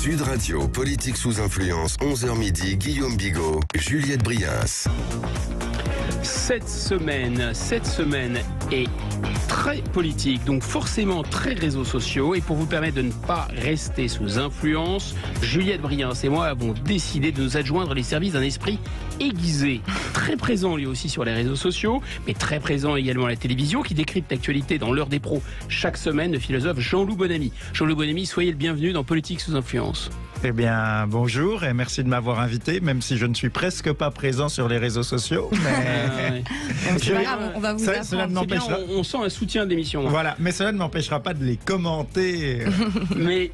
Sud Radio, politique sous influence, 11h midi, Guillaume Bigot, Juliette Briens. Cette semaine est très politique, donc forcément très réseaux sociaux. Et pour vous permettre de ne pas rester sous influence, Juliette Briens et moi avons décidé de nous adjoindre les services d'un esprit aiguisé, très présent lui aussi sur les réseaux sociaux, mais très présent également à la télévision, qui décrypte l'actualité dans l'heure des pros chaque semaine, le philosophe Jean-Loup Bonamy. Jean-Loup Bonamy, soyez le bienvenu dans Politique sous influence. Eh bien, bonjour et merci de m'avoir invité, même si je ne suis presque pas présent sur les réseaux sociaux. Mais c'est pas grave, on va vous apprendre. On sent un soutien de l'émission. Voilà, mais cela ne m'empêchera pas de les commenter. Mais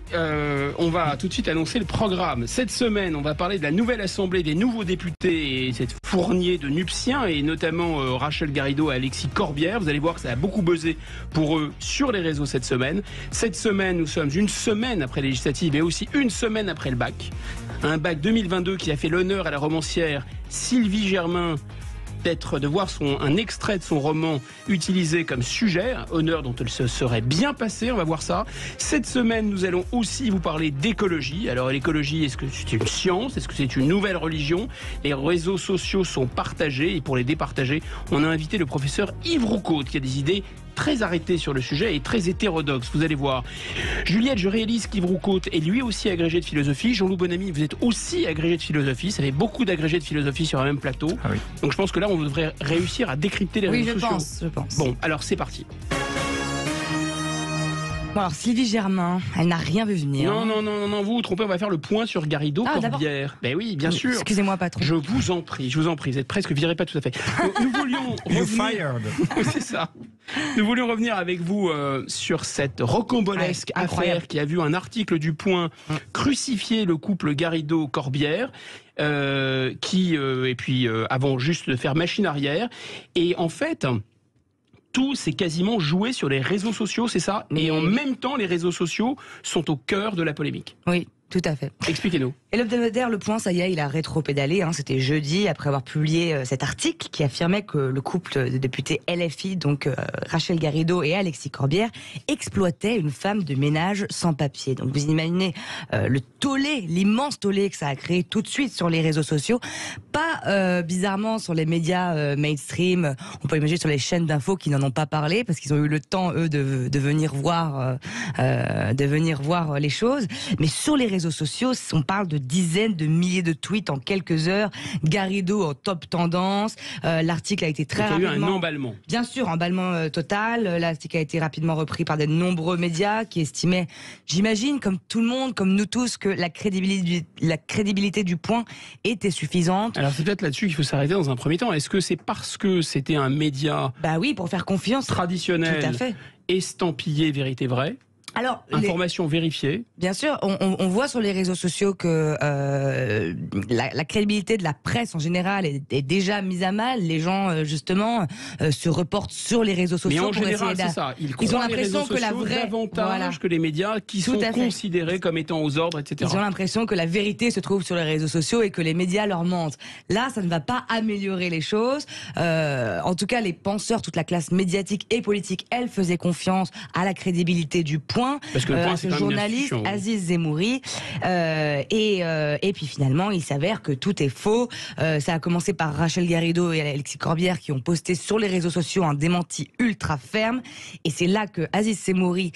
on va tout de suite annoncer le programme. Cette semaine, on va parler de la nouvelle assemblée des nouveaux députés et cette fournée de Nupsiens, et notamment Rachel Garrido et Alexis Corbière. Vous allez voir que ça a beaucoup buzzé pour eux sur les réseaux cette semaine. Cette semaine, nous sommes une semaine après les législatives et aussi une semaine après le bac. Un bac 2022 qui a fait l'honneur à la romancière Sylvie Germain de voir un extrait de son roman utilisé comme sujet, un honneur dont elle se serait bien passée, on va voir ça. Cette semaine, nous allons aussi vous parler d'écologie. Alors l'écologie, est-ce que c'est une science? Est-ce que c'est une nouvelle religion? Les réseaux sociaux sont partagés, et pour les départager, on a invité le professeur Yves Roucaud, qui a des idées très arrêté sur le sujet et très hétérodoxe, vous allez voir. Juliette, je réalise qu'Yves Roucaud est lui aussi agrégé de philosophie. Jean-Loup Bonamy, vous êtes aussi agrégé de philosophie. Ça fait beaucoup d'agrégés de philosophie sur un même plateau. Ah oui. Donc je pense que là, on devrait réussir à décrypter les réseaux sociaux. Oui, je pense. Bon, alors c'est parti. Bon, alors Sylvie Germain, elle n'a rien vu venir. Non, vous vous trompez, on va faire le point sur Garrido Corbière. Ben oui, bien sûr. Excusez-moi, patron. Je vous en prie, vous êtes presque viré, pas tout à fait. Nous voulions You fired. C'est ça. Nous voulions revenir avec vous sur cette rocambolesque affaire qui a vu un article du Point crucifier le couple Garrido-Corbière. Avant juste de faire machine arrière. Et en fait, tout s'est quasiment joué sur les réseaux sociaux, c'est ça? Et en même temps, les réseaux sociaux sont au cœur de la polémique. Oui, tout à fait. Expliquez-nous. Et l'hebdomadaire Le Point, ça y est, il a rétro-pédalé. C'était jeudi, après avoir publié cet article qui affirmait que le couple de députés LFI, donc Rachel Garrido et Alexis Corbière, exploitait une femme de ménage sans papier. Donc vous imaginez le tollé, l'immense tollé que ça a créé tout de suite sur les réseaux sociaux. Pas bizarrement sur les médias mainstream, on peut imaginer sur les chaînes d'infos qui n'en ont pas parlé, parce qu'ils ont eu le temps, eux, de venir voir les choses. Mais sur les réseaux sociaux, on parle de dizaines de milliers de tweets en quelques heures. Garrido en top tendance. L'article a été très rapidement... Il y a eu un emballement. Bien sûr, emballement total. L'article a été rapidement repris par de nombreux médias qui estimaient, j'imagine, comme tout le monde, comme nous tous, que la crédibilité du Point était suffisante. Alors c'est peut-être là-dessus qu'il faut s'arrêter dans un premier temps. Est-ce que c'est parce que c'était un média... Bah oui, pour faire confiance. Traditionnel, tout à fait. Estampillé vérité vraie? Alors, information vérifiée. Bien sûr, on voit sur les réseaux sociaux que la crédibilité de la presse en général est déjà mise à mal. Les gens, justement, se reportent sur les réseaux sociaux. Mais en général, c'est ça. Ils ont l'impression que la vraie davantage que les médias qui sont considérés comme étant aux ordres, etc. Ils ont l'impression que la vérité se trouve sur les réseaux sociaux et que les médias leur mentent. Là, ça ne va pas améliorer les choses. En tout cas, les penseurs, toute la classe médiatique et politique, elle faisait confiance à la crédibilité du Point. Parce que le Point, c'est ce journaliste Aziz Zemouri et puis finalement il s'avère que tout est faux. Ça a commencé par Rachel Garrido et Alexis Corbière qui ont posté sur les réseaux sociaux un démenti ultra ferme, et c'est là que Aziz Zemouri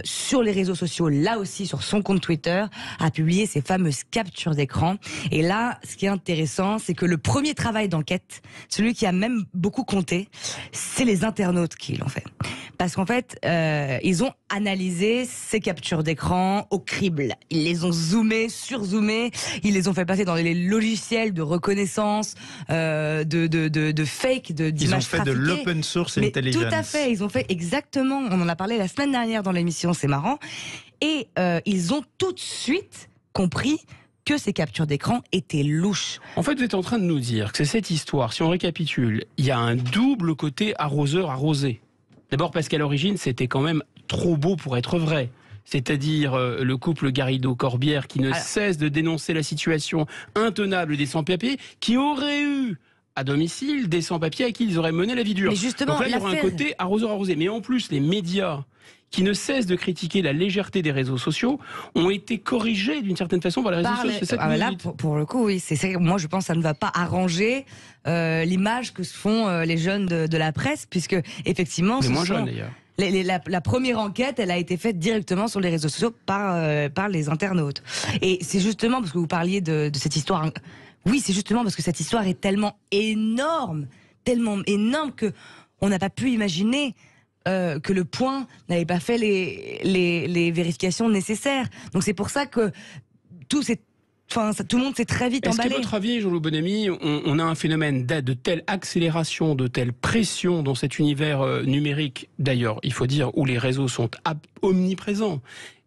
sur les réseaux sociaux, là aussi sur son compte Twitter, a publié ces fameuses captures d'écran. Et là, ce qui est intéressant, c'est que le premier travail d'enquête, celui qui a même beaucoup compté, c'est les internautes qui l'ont fait. Parce qu'en fait, ils ont analysé ces captures d'écran au crible. Ils les ont zoomées, surzoomées, ils les ont fait passer dans les logiciels de reconnaissance, de fake, d'images Ils ont fait trafiquées. de l'open source intelligence. Tout à fait, ils ont fait exactement, on en a parlé la semaine dernière dans l'émission, c'est marrant. Et ils ont tout de suite compris que ces captures d'écran étaient louches. En fait, vous êtes en train de nous dire que c'est cette histoire, si on récapitule, il y a un double côté arroseur-arrosé. D'abord parce qu'à l'origine, c'était quand même trop beau pour être vrai. C'est-à-dire le couple Garrido-Corbière qui ne cesse de dénoncer la situation intenable des sans-papiers, qui aurait eu à domicile, des sans-papiers à qui ils auraient mené la vie dure. Mais justement, donc là, il y aura un côté arroseur-arrosé. Mais en plus, les médias qui ne cessent de critiquer la légèreté des réseaux sociaux, ont été corrigés d'une certaine façon par les réseaux sociaux. C'est ça que là, pour le coup, oui, c'est ça. Moi, je pense que ça ne va pas arranger l'image que se font les jeunes de la presse, puisque effectivement, les moins jeunes d'ailleurs. La première enquête, elle a été faite directement sur les réseaux sociaux par les internautes. Et c'est justement parce que vous parliez de cette histoire. Oui, c'est justement parce que cette histoire est tellement énorme que on n'a pas pu imaginer que le Point n'avait pas fait les vérifications nécessaires. Donc c'est pour ça que tout le monde s'est très vite emballé. Est-ce qu'à votre avis, Jean-Loup Bonamy, on a un phénomène de telle accélération, de telle pression dans cet univers numérique, d'ailleurs, il faut dire, où les réseaux sont omniprésents,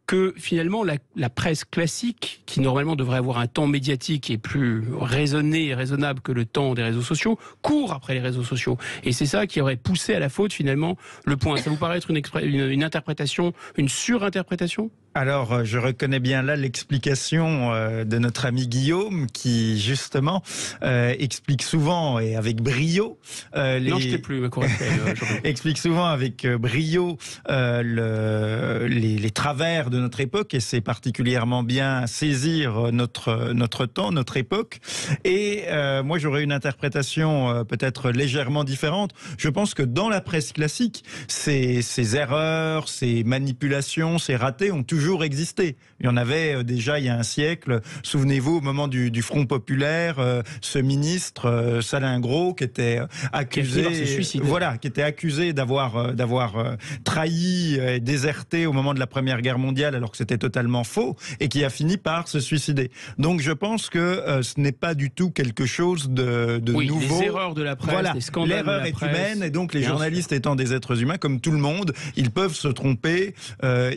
que finalement la presse classique, qui normalement devrait avoir un temps médiatique et plus raisonné et raisonnable que le temps des réseaux sociaux, court après les réseaux sociaux. Et c'est ça qui aurait poussé à la faute finalement le Point. Ça vous paraît être une interprétation, une surinterprétation ? Alors, je reconnais bien là l'explication de notre ami Guillaume, qui justement explique souvent et avec brio Non, je t'ai plus, ma explique souvent avec brio les travers de notre époque, et c'est particulièrement bien saisir notre temps, notre époque. Et moi, j'aurais une interprétation peut-être légèrement différente. Je pense que dans la presse classique, ces erreurs, ces manipulations, ces ratés ont toujours existé. Il y en avait déjà il y a un siècle. Souvenez-vous, au moment du Front populaire, ce ministre Salingro qui était accusé, qui était accusé d'avoir trahi et déserté au moment de la Première Guerre mondiale, alors que c'était totalement faux, et qui a fini par se suicider. Donc je pense que ce n'est pas du tout quelque chose de nouveau. Les erreurs de la presse, les scandales de la presse. L'erreur est humaine, et donc les journalistes étant des êtres humains comme tout le monde, ils peuvent se tromper,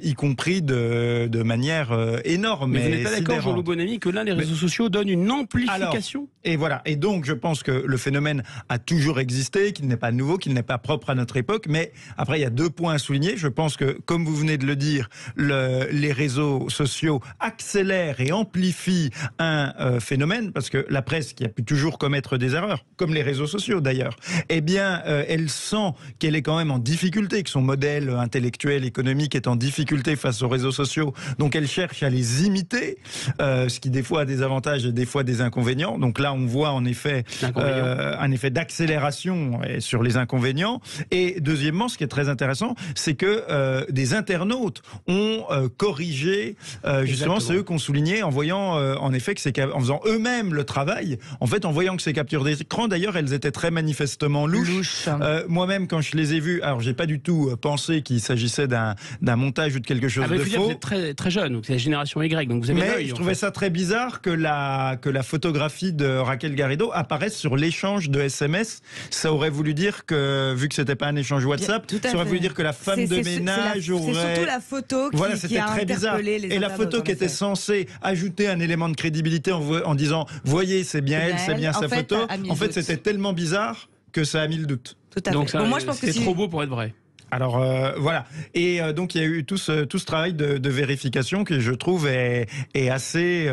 y compris de manière énorme. Mais vous n'êtes pas d'accord, Jean-Loup Bonamy, que là, les réseaux sociaux donnent une amplification ? Et voilà. Et donc, je pense que le phénomène a toujours existé, qu'il n'est pas nouveau, qu'il n'est pas propre à notre époque. Mais après, il y a 2 points à souligner. Je pense que, comme vous venez de le dire, les réseaux sociaux accélèrent et amplifient un phénomène, parce que la presse, qui a pu toujours commettre des erreurs, comme les réseaux sociaux d'ailleurs, eh bien, elle sent qu'elle est quand même en difficulté, que son modèle intellectuel, économique est en difficulté face aux réseaux sociaux. Donc elle cherche à les imiter, ce qui des fois a des avantages et des fois des inconvénients. Donc là, on voit en effet un effet d'accélération sur les inconvénients. Et deuxièmement, ce qui est très intéressant, c'est que des internautes ont corrigé, justement, c'est eux qui ont souligné en voyant en effet que en faisant eux-mêmes le travail, en fait, en voyant que ces captures d'écran, d'ailleurs, elles étaient très manifestement louches. Moi-même, quand je les ai vues, alors j'ai pas du tout pensé qu'il s'agissait d'un montage ou de quelque chose de faux. Vous êtes très, très jeune, donc c'est la génération Y, donc vous avez l'œil. Mais je trouvais ça très bizarre que la photographie de Raquel Garrido apparaisse sur l'échange de SMS. Ça aurait voulu dire que, vu que c'était pas un échange WhatsApp, ça aurait voulu dire que la femme de ménage aurait... C'est surtout la photo qui a interpellé les internautes. Et la photo qui était censée ajouter un élément de crédibilité en disant « Voyez, c'est bien elle, c'est bien sa photo », en fait, c'était tellement bizarre que ça a mis le doute. Tout à fait. Donc moi, je pense que c'est trop beau pour être vrai. Alors voilà, et donc il y a eu tout ce travail de vérification que je trouve est assez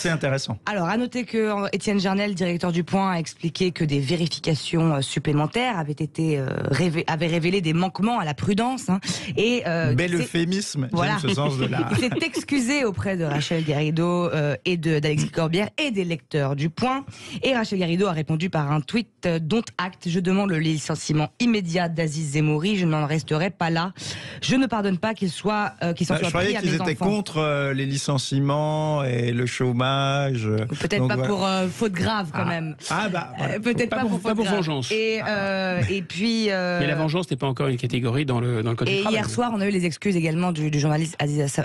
intéressant. Alors à noter que Étienne Jarnel, directeur du Point, a expliqué que des vérifications supplémentaires avaient révélé des manquements à la prudence. Et bel euphémisme, j'aime ce sens de la... Il s'est excusé auprès de Rachel Garrido et d'Alexis Corbière et des lecteurs du Point. Et Rachel Garrido a répondu par un tweet dont acte. Je demande le licenciement immédiat d'Aziz Zemmouri. Je n'en resterai pas là. Je ne pardonne pas qu'il s'en soit pris à mes enfants. Je croyais qu'ils étaient contre les licenciements et le chômage. Peut-être pas pour faute grave quand même. Peut-être pas pour faute grave. Vengeance. Et puis. Mais la vengeance n'est pas encore une catégorie dans le code du travail. Et hier soir, on a eu les excuses également du journaliste Aziz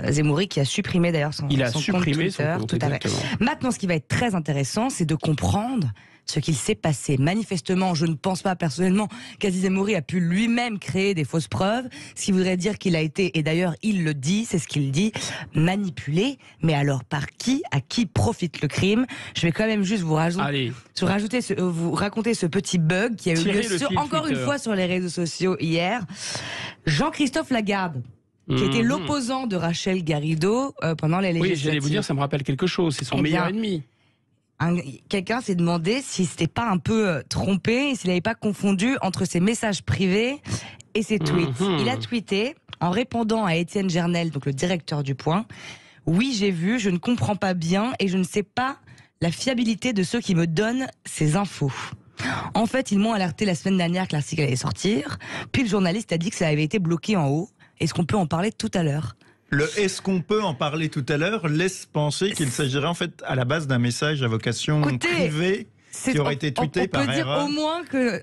Zemmouri qui a supprimé d'ailleurs son compte Twitter. Tout à fait. Maintenant, ce qui va être très intéressant, c'est de comprendre ce qu'il s'est passé. Manifestement, je ne pense pas personnellement qu'Aziz Zemmouri a pu lui-même créer des fausses preuves, ce qui voudrait dire qu'il a été, et d'ailleurs il le dit, c'est ce qu'il dit, manipulé. Mais alors par qui? À qui profite le crime? Je vais quand même juste vous raconter ce petit bug qui a eu lieu encore une fois sur les réseaux sociaux hier. Jean-Christophe Lagarde, qui était l'opposant de Rachel Garrido pendant les législatives. Oui, j'allais vous dire, ça me rappelle quelque chose, c'est son meilleur ennemi. quelqu'un s'est demandé si c'était pas un peu trompé, s'il n'avait pas confondu entre ses messages privés et ses tweets. Il a tweeté en répondant à Étienne Gernel, donc le directeur du Point. Oui, j'ai vu, je ne comprends pas bien et je ne sais pas la fiabilité de ceux qui me donnent ces infos. En fait, ils m'ont alerté la semaine dernière que l'article allait sortir, puis le journaliste a dit que ça avait été bloqué en haut. Est-ce qu'on peut en parler tout à l'heure ? Le « est-ce qu'on peut en parler tout à l'heure » laisse penser qu'il s'agirait en fait à la base d'un message à vocation privée qui aurait été tweeté par erreur.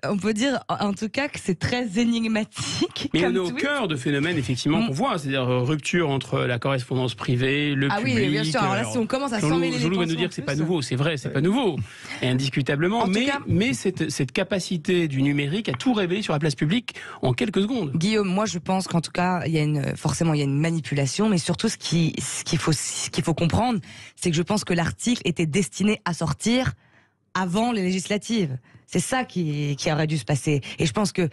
On peut dire en tout cas que c'est très énigmatique. Mais on est au cœur de phénomènes effectivement qu'on voit, c'est-à-dire rupture entre la correspondance privée, le public. Ah oui, bien sûr. Alors là, si on commence à s'emmêler les Jean-Loup va nous dire que c'est pas nouveau, c'est vrai, c'est pas nouveau, et indiscutablement. Mais cette capacité du numérique à tout révéler sur la place publique en quelques secondes. Guillaume, moi je pense qu'en tout cas, forcément il y a une manipulation, mais surtout ce qu'il faut comprendre, c'est que je pense que l'article était destiné à sortir avant les législatives. C'est ça qui aurait dû se passer. Et je pense que,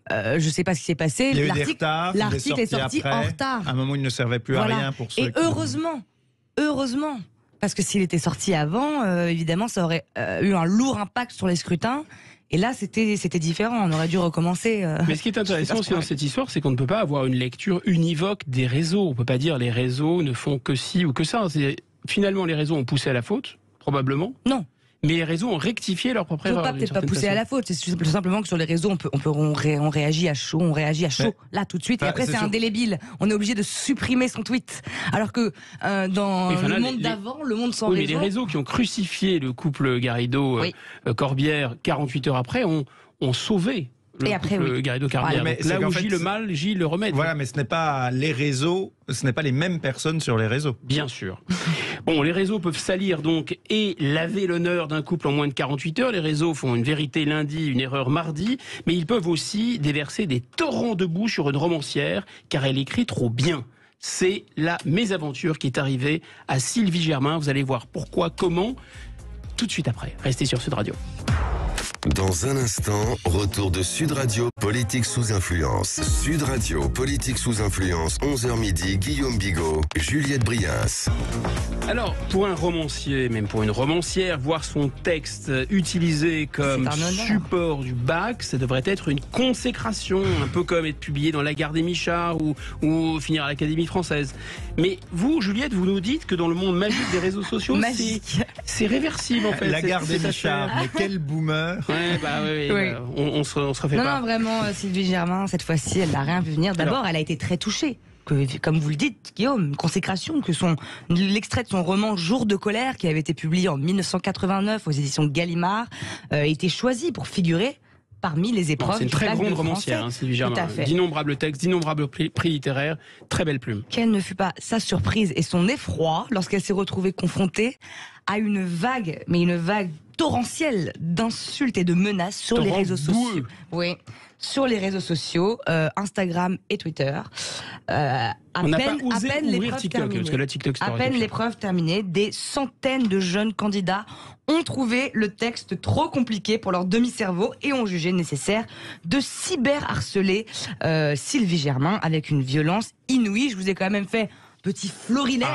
je ne sais pas ce qui s'est passé, l'article est sorti en retard. À un moment, il ne servait plus à rien pour ceux Et heureusement, parce que s'il était sorti avant, évidemment, ça aurait eu un lourd impact sur les scrutins. Et là, c'était différent. On aurait dû recommencer. Mais ce qui est intéressant aussi dans cette histoire, c'est qu'on ne peut pas avoir une lecture univoque des réseaux. On ne peut pas dire les réseaux ne font que ci ou que ça. Finalement, les réseaux ont poussé à la faute, probablement. Non. Mais les réseaux ont rectifié leur propre erreur. Ils ne peut pas pousser à la faute. C'est tout simplement que sur les réseaux, on réagit à chaud, là tout de suite. Et après, c'est indélébile. On est obligé de supprimer son tweet. Alors que dans le monde d'avant, le monde sans réseau. Mais les réseaux qui ont crucifié le couple Garrido-Corbière 48 heures après ont sauvé le couple Garrido-Corbière. Là où gît le mal, gît le remède. Voilà, mais ce n'est pas les réseaux, ce n'est pas les mêmes personnes sur les réseaux. Bien sûr. Bon, les réseaux peuvent salir donc et laver l'honneur d'un couple en moins de 48 heures. Les réseaux font une vérité lundi, une erreur mardi, mais ils peuvent aussi déverser des torrents de boue sur une romancière car elle écrit trop bien. C'est la mésaventure qui est arrivée à Sylvie Germain. Vous allez voir pourquoi, comment, tout de suite après. Restez sur Sud Radio. Dans un instant, retour de Sud Radio, politique sous influence. Sud Radio, politique sous influence, 11h midi, Guillaume Bigot, Juliette Brias. Alors, pour un romancier, même pour une romancière, voir son texte utilisé comme support du bac, ça devrait être une consécration, un peu comme être publié dans La Gare des Michards ou finir à l'Académie française. Mais vous, Juliette, vous nous dites que dans le monde magique des réseaux sociaux, c'est réversible en fait. La Gare des Michards, mais quel boomer. On se refait pas. Non, vraiment, Sylvie Germain, cette fois-ci, elle n'a rien vu venir. D'abord, elle a été très touchée. Comme vous le dites, Guillaume, une consécration, que l'extrait de son roman Jour de colère, qui avait été publié en 1989 aux éditions Gallimard, a été choisi pour figurer parmi les épreuves. C'est une très grande romancière, Sylvie Germain. D'innombrables textes, d'innombrables prix littéraires, très belle plume. Quelle ne fut pas sa surprise et son effroi lorsqu'elle s'est retrouvée confrontée à une vague torrentielle d'insultes et de menaces sur les réseaux sociaux. Oui, sur les réseaux sociaux, Instagram et Twitter. À peine l'épreuve terminée, des centaines de jeunes candidats ont trouvé le texte trop compliqué pour leur demi-cerveau et ont jugé nécessaire de cyberharceler Sylvie Germain avec une violence inouïe. Je vous ai quand même fait un petit florilège,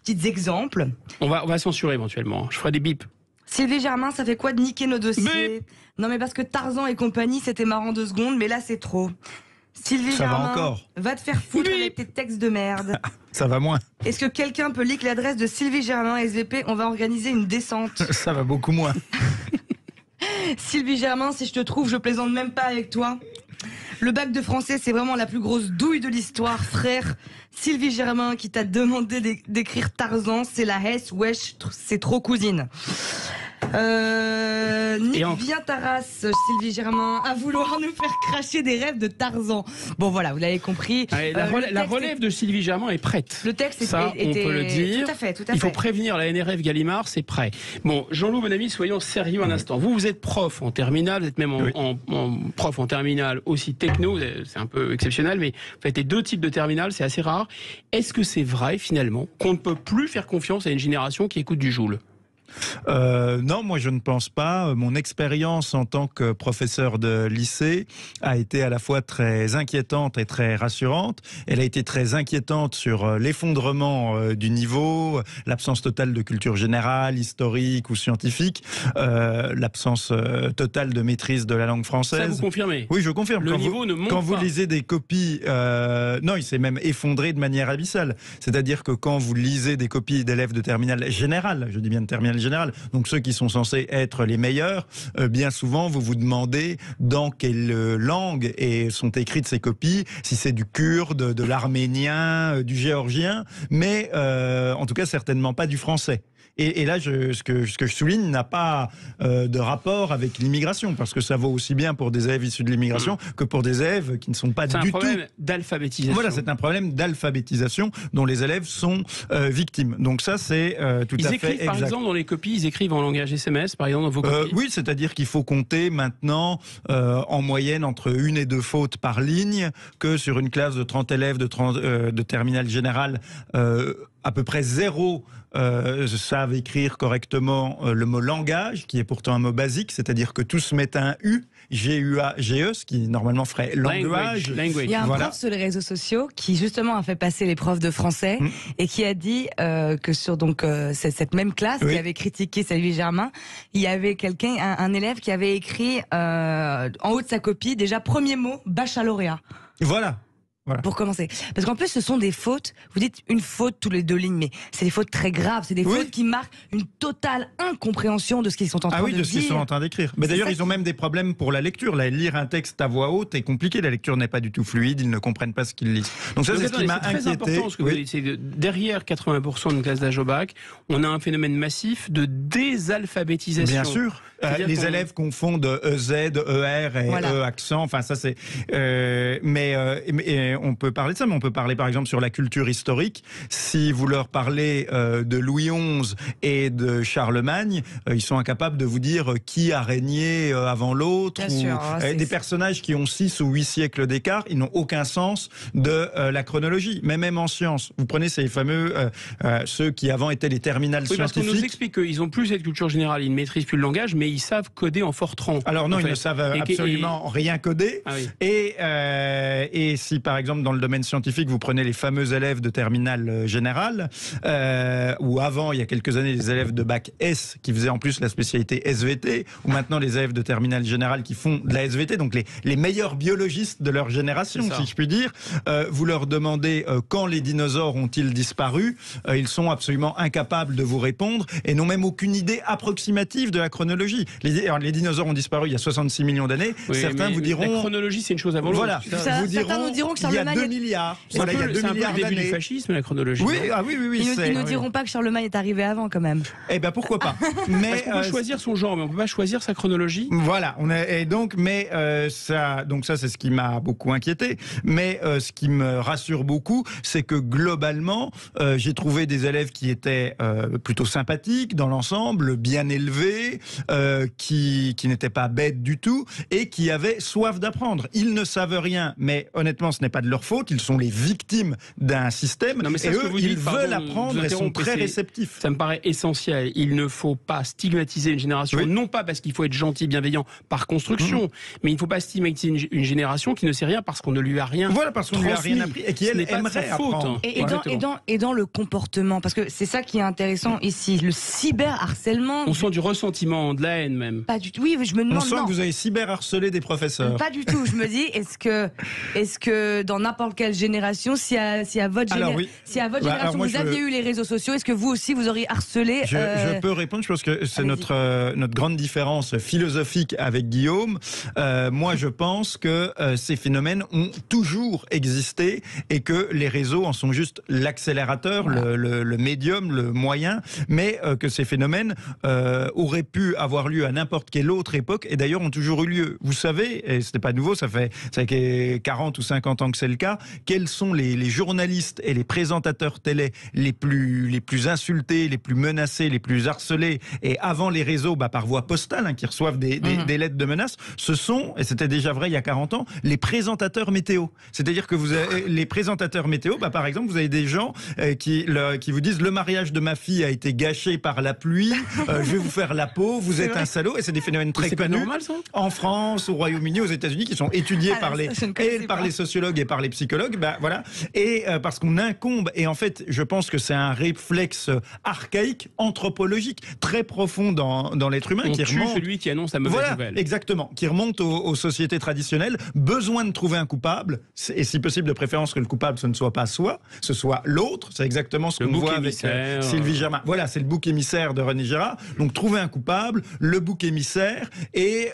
petits exemples. On va censurer éventuellement. Je ferai des bips. Sylvie Germain, ça fait quoi de niquer nos dossiers ? Non mais parce que Tarzan et compagnie, c'était marrant 2 secondes, mais là c'est trop. Sylvie Germain, va te faire foutre avec tes textes de merde. Ça va moins. Est-ce que quelqu'un peut leak l'adresse de Sylvie Germain, SVP ? On va organiser une descente. Ça va beaucoup moins. Sylvie Germain, si je te trouve, je plaisante même pas avec toi. Le bac de français, c'est vraiment la plus grosse douille de l'histoire, frère. Sylvie Germain qui t'a demandé d'écrire Tarzan, c'est la Hesse, wesh, c'est trop cousine. Nick vient ta race, Sylvie Germain, à vouloir nous faire cracher des rêves de Tarzan. Bon voilà, vous l'avez compris. Allez, la relève de Sylvie Germain est prête. Le texte ça, on peut le dire. Tout à fait. Il faut prévenir la NRF Gallimard, c'est prêt. Bon, Jean-Loup, mon ami, soyons sérieux un instant. Vous êtes prof en terminale, vous êtes même en prof en terminale aussi techno, c'est un peu exceptionnel, mais vous faites les 2 types de terminale, c'est assez rare. Est-ce que c'est vrai finalement qu'on ne peut plus faire confiance à une génération qui écoute du Joule ? Non, moi je ne pense pas. Mon expérience en tant que professeur de lycée a été à la fois très inquiétante et très rassurante. Elle a été très inquiétante sur l'effondrement du niveau, l'absence totale de culture générale, historique ou scientifique, l'absence totale de maîtrise de la langue française. Ça, vous confirmez? Oui, je confirme. Le niveau ne monte pas. Quand vous lisez des copies, non, il s'est même effondré de manière abyssale. C'est-à-dire que quand vous lisez des copies d'élèves de terminale générale, je dis bien de terminale générale, donc ceux qui sont censés être les meilleurs, bien souvent vous vous demandez dans quelle langue sont écrites ces copies, si c'est du kurde, de l'arménien, du géorgien, mais en tout cas certainement pas du français. Et là, ce que je souligne n'a pas de rapport avec l'immigration, parce que ça vaut aussi bien pour des élèves issus de l'immigration que pour des élèves qui ne sont pas du tout... C'est un problème d'alphabétisation. Voilà, c'est un problème d'alphabétisation dont les élèves sont victimes. Donc ça, c'est tout à fait exact. Ils écrivent, par exemple, dans les copies, ils écrivent en langage SMS, par exemple, dans vos copies? Oui, c'est-à-dire qu'il faut compter maintenant en moyenne entre 1 et 2 fautes par ligne, que sur une classe de 30 élèves de terminale générale, à peu près 0 savent écrire correctement le mot langage, qui est pourtant un mot basique, c'est-à-dire que tous mettent un U, G-U-A-G-E, ce qui normalement ferait language. Il y a un prof sur les réseaux sociaux qui justement a fait passer les profs de français et qui a dit que sur cette même classe qui avait critiqué Sylvie Germain, il y avait un élève qui avait écrit en haut de sa copie, déjà premier mot, baccalauréat. Voilà. Pour commencer. Parce qu'en plus, ce sont des fautes, vous dites une faute tous les 2 lignes, mais c'est des fautes très graves, c'est des fautes qui marquent une totale incompréhension de ce qu'ils sont en train de dire. Ah oui, de ce qu'ils sont en train d'écrire. Mais d'ailleurs, ils ont même des problèmes pour la lecture. Là, lire un texte à voix haute est compliqué, la lecture n'est pas du tout fluide, ils ne comprennent pas ce qu'ils lisent. Donc ça, c'est ce qui m'a inquiété. C'est très important ce que vous dites, c'est que derrière 80% d'une classe d'âge au bac, on a un phénomène massif de désalphabétisation. Bien sûr. Les élèves confondent EZ, ER et E accent. Enfin, ça c'est. Mais on peut parler de ça, mais on peut parler par exemple sur la culture historique. Si vous leur parlez de Louis XI et de Charlemagne, ils sont incapables de vous dire qui a régné avant l'autre. Des personnages qui ont 6 ou 8 siècles d'écart, ils n'ont aucun sens de la chronologie. Mais même en sciences, vous prenez ces fameux ceux qui avant étaient les terminales scientifiques. Parce qu'on nous explique qu'ils n'ont plus cette culture générale, ils ne maîtrisent plus le langage, mais ils savent coder en Fortran. Alors non, ils ne savent absolument rien coder. Ah oui. Et si par exemple dans le domaine scientifique, vous prenez les fameux élèves de terminale générale, ou avant, il y a quelques années, les élèves de bac S qui faisaient en plus la spécialité SVT, ou maintenant les élèves de terminale générale qui font de la SVT, donc les meilleurs biologistes de leur génération, si je puis dire, vous leur demandez quand les dinosaures ont-ils disparu, ils sont absolument incapables de vous répondre et n'ont même aucune idée approximative de la chronologie. Les dinosaures ont disparu il y a 66 millions d'années. Certains vous diront... La chronologie, c'est une chose avant l'autre. Voilà. Certains nous diront que Charlemagne... Il y a 2 milliards. Voilà, il y a 2 milliards d'années. C'est un peu le début du fascisme, la chronologie. Oui. Ils nous diront pas que Charlemagne est arrivé avant, quand même. Eh ben, pourquoi pas. Mais on peut choisir son genre, mais on peut pas choisir sa chronologie. Voilà. Ça, c'est ce qui m'a beaucoup inquiété. Mais ce qui me rassure beaucoup, c'est que globalement, j'ai trouvé des élèves qui étaient plutôt sympathiques dans l'ensemble, bien élevés, qui n'étaient pas bêtes du tout et qui avaient soif d'apprendre. Ils ne savent rien, mais honnêtement, ce n'est pas de leur faute. Ils sont les victimes d'un système et eux, ils veulent apprendre et sont très réceptifs. Ça me paraît essentiel. Il ne faut pas stigmatiser une génération, non pas parce qu'il faut être gentil, bienveillant par construction, mais il ne faut pas stigmatiser une génération qui ne sait rien parce qu'on ne lui a rien Voilà, parce qu'on ne lui a rien appris et qui, elle, aimerait apprendre. Et dans le comportement, parce que c'est ça qui est intéressant ici, le cyberharcèlement... On sent du ressentiment, de la haine même. Pas du tout. Oui, je me demande... On sent que vous avez cyberharcelé des professeurs. Pas du tout. Je me dis, est-ce que dans n'importe quelle génération, si à votre génération vous aviez eu les réseaux sociaux, est-ce que vous aussi vous auriez harcelé Je peux répondre, je pense que c'est notre grande différence philosophique avec Guillaume. Moi, je pense que ces phénomènes ont toujours existé et que les réseaux en sont juste l'accélérateur, le médium, le moyen, mais que ces phénomènes auraient pu avoir lieu à n'importe quelle autre époque et d'ailleurs ont toujours eu lieu. Vous savez, et ce n'est pas nouveau, ça fait 40 ou 50 ans que c'est le cas, quels sont les journalistes et les présentateurs télé les plus insultés, les plus menacés, les plus harcelés, et avant les réseaux, par voie postale, qui reçoivent des lettres de menaces, ce sont, et c'était déjà vrai il y a 40 ans, les présentateurs météo. C'est-à-dire que vous avez les présentateurs météo, par exemple, vous avez des gens qui vous disent: le mariage de ma fille a été gâché par la pluie, je vais vous faire la peau, vous êtes un salaud, et c'est des phénomènes très connus normal, ça, en France, au Royaume-Uni, aux États-Unis, qui sont étudiés par les sociologues et par les psychologues, voilà. Et parce qu'on incombe, et en fait, je pense que c'est un réflexe archaïque, anthropologique, très profond dans l'être humain, qui remonte celui qui annonce la mauvaise nouvelle. Exactement, qui remonte aux sociétés traditionnelles, besoin de trouver un coupable, et si possible de préférence que le coupable ce ne soit pas soi, ce soit l'autre. C'est exactement ce qu'on voit avec Sylvie Germain. Voilà, c'est le bouc émissaire de René Girard. Donc trouver un coupable, le bouc émissaire, et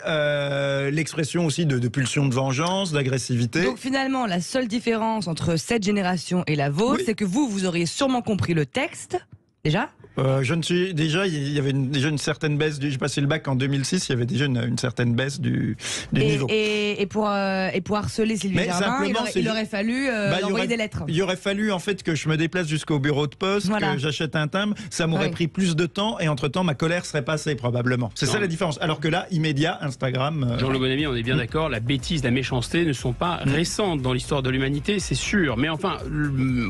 l'expression aussi de pulsion de vengeance, d'agressivité. Donc finalement, la seule différence entre cette génération et la vôtre, c'est que vous auriez sûrement compris le texte, déjà. Il y avait déjà une certaine baisse j'ai passé le bac en 2006, il y avait déjà une certaine baisse du niveau. Et pour harceler Sylvie Germain, il aurait fallu envoyer des lettres. Il aurait fallu en fait que je me déplace jusqu'au bureau de poste, que j'achète un timbre, ça m'aurait pris plus de temps, et entre-temps ma colère serait passée probablement. C'est ça la différence. Alors que là, immédiat, Instagram... Jean Le Bonamy, on est bien d'accord, la bêtise, la méchanceté ne sont pas récentes dans l'histoire de l'humanité, c'est sûr. Mais enfin,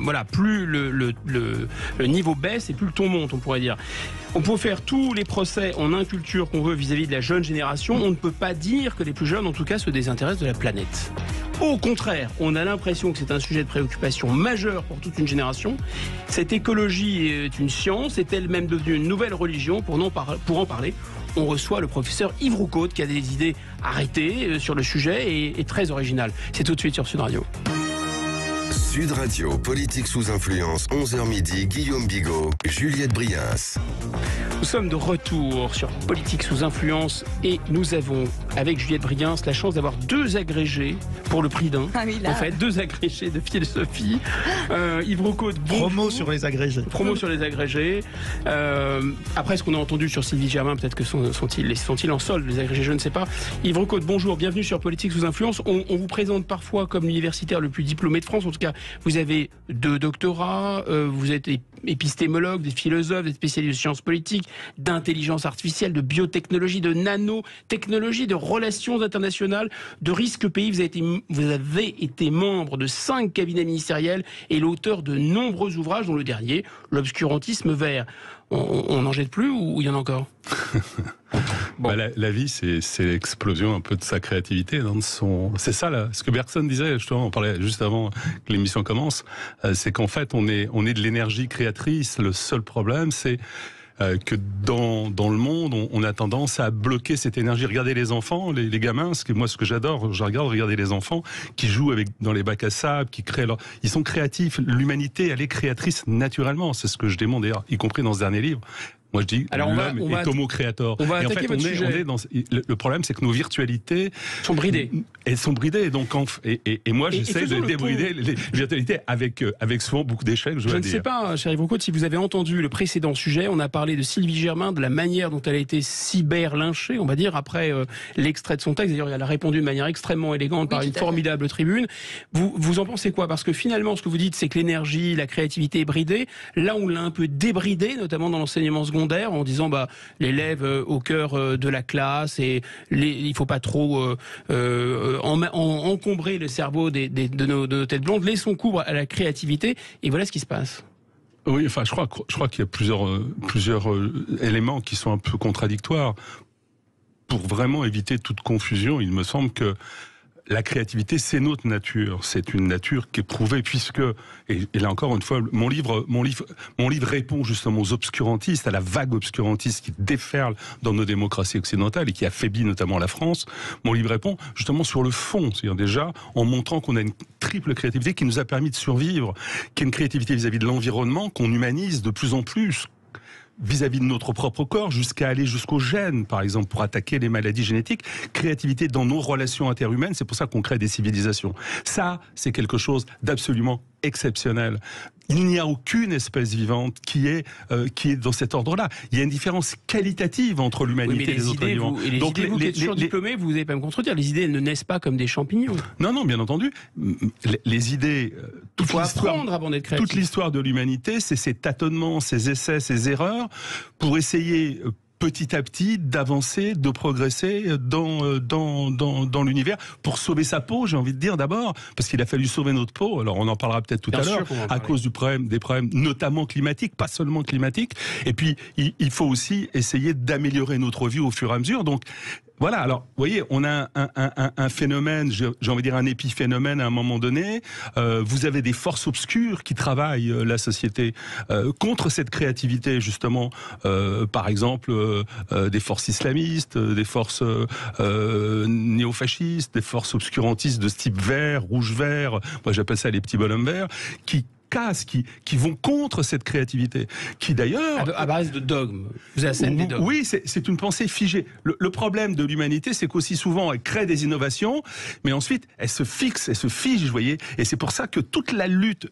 voilà, plus le niveau baisse et plus le ton monte, on pourrait dire. On peut faire tous les procès en inculture qu'on veut vis-à-vis de la jeune génération. On ne peut pas dire que les plus jeunes, en tout cas, se désintéressent de la planète. Au contraire, on a l'impression que c'est un sujet de préoccupation majeur pour toute une génération. Cette écologie est une science, est elle-même devenue une nouvelle religion. Pour en parler, on reçoit le professeur Yves Roucaud, qui a des idées arrêtées sur le sujet et très originales. C'est tout de suite sur Sud Radio. Sud Radio, politique sous influence, 11h midi, Guillaume Bigot, Juliette Brias. Nous sommes de retour sur Politique sous influence et nous avons, avec Juliette Briens, la chance d'avoir deux agrégés pour le prix d'un. En fait, deux agrégés de philosophie. Yves Roucaud, promo sur les agrégés. Promo sur les agrégés. Après ce qu'on a entendu sur Sylvie Germain, peut-être que sont-ils en solde, les agrégés, je ne sais pas. Yves Roucaud, bonjour, bienvenue sur Politique sous influence. On vous présente parfois comme l'universitaire le plus diplômé de France. En tout cas, vous avez 2 doctorats, vous êtes épistémologue, des philosophes, des spécialistes de sciences politiques, d'intelligence artificielle, de biotechnologie, de nanotechnologie, de relations internationales, de risques pays. Vous avez été membre de 5 cabinets ministériels et l'auteur de nombreux ouvrages, dont le dernier, L'obscurantisme vert. On n'en jette plus ou il y en a encore? Bon. La vie, c'est l'explosion un peu de sa créativité. C'est ça, là, ce que Bergson disait, justement, on parlait juste avant que l'émission commence, c'est qu'en fait, on est de l'énergie créatrice. Le seul problème, c'est que dans le monde, on a tendance à bloquer cette énergie. Regardez les enfants, les gamins, ce que j'adore, regarder les enfants qui jouent dans les bacs à sable, qui créent ils sont créatifs. L'humanité, elle est créatrice naturellement. C'est ce que je démontre d'ailleurs, y compris dans ce dernier livre. Moi, je dis l'homme est homo creator. On va attaquer votre sujet. Le problème, c'est que nos virtualités sont bridées. Elles sont bridées. Donc, et moi, j'essaie de débrider les virtualités avec souvent beaucoup d'échecs. Je ne sais pas, cher Yves Roucaud, si vous avez entendu le précédent sujet. On a parlé de Sylvie Germain, de la manière dont elle a été cyber-lynchée, on va dire, après l'extrait de son texte. D'ailleurs, elle a répondu de manière extrêmement élégante par une formidable tribune. Vous en pensez quoi? Parce que finalement, ce que vous dites, c'est que l'énergie, la créativité est bridée. Là, on l'a un peu débridée, notamment dans l'enseignement secondaire, en disant l'élève au cœur de la classe et il faut pas trop encombrer le cerveau de nos têtes blondes, laissons cours à la créativité, et voilà ce qui se passe. Oui, enfin, je crois qu'il y a plusieurs éléments qui sont un peu contradictoires. Pour vraiment éviter toute confusion, il me semble que la créativité, c'est notre nature. C'est une nature qui est prouvée, puisque, et là encore une fois, mon livre répond justement aux obscurantistes, à la vague obscurantiste qui déferle dans nos démocraties occidentales et qui affaiblit notamment la France. Mon livre répond justement sur le fond, c'est-à-dire déjà en montrant qu'on a une triple créativité qui nous a permis de survivre, qui est une créativité vis-à-vis de l'environnement, qu'on humanise de plus en plus, vis-à-vis de notre propre corps, jusqu'à aller jusqu'aux gènes, par exemple, pour attaquer les maladies génétiques. Créativité dans nos relations interhumaines, c'est pour ça qu'on crée des civilisations. Ça, c'est quelque chose d'absolument exceptionnelle. Il n'y a aucune espèce vivante qui est dans cet ordre-là. Il y a une différence qualitative entre l'humanité et les autres vivants. Donc vous qui êtes surdiplômé, vous n'allez pas me contredire, les idées elles ne naissent pas comme des champignons. Non, bien entendu. Les idées, toute l'histoire de l'humanité, c'est ces tâtonnements, ces essais, ces erreurs, pour essayer petit à petit d'avancer, de progresser dans l'univers pour sauver sa peau, j'ai envie de dire d'abord, parce qu'il a fallu sauver notre peau. Alors on en parlera peut-être tout à l'heure, à cause des problèmes notamment climatiques, pas seulement climatiques. Et puis il faut aussi essayer d'améliorer notre vie au fur et à mesure. Donc voilà, alors, vous voyez, on a un phénomène, j'ai envie de dire un épiphénomène à un moment donné. Vous avez des forces obscures qui travaillent la société contre cette créativité, justement. Par exemple, des forces islamistes, des forces néofascistes, des forces obscurantistes de ce type vert, rouge-vert, moi j'appelle ça les petits bonhommes verts, qui vont contre cette créativité, qui d'ailleurs... À base de dogmes. Vous avez la scène des dogmes. Oui, c'est une pensée figée. Le problème de l'humanité, c'est qu'aussi souvent, elle crée des innovations, mais ensuite, elle se fixe, elle se fige, vous voyez. Et c'est pour ça que toute la lutte,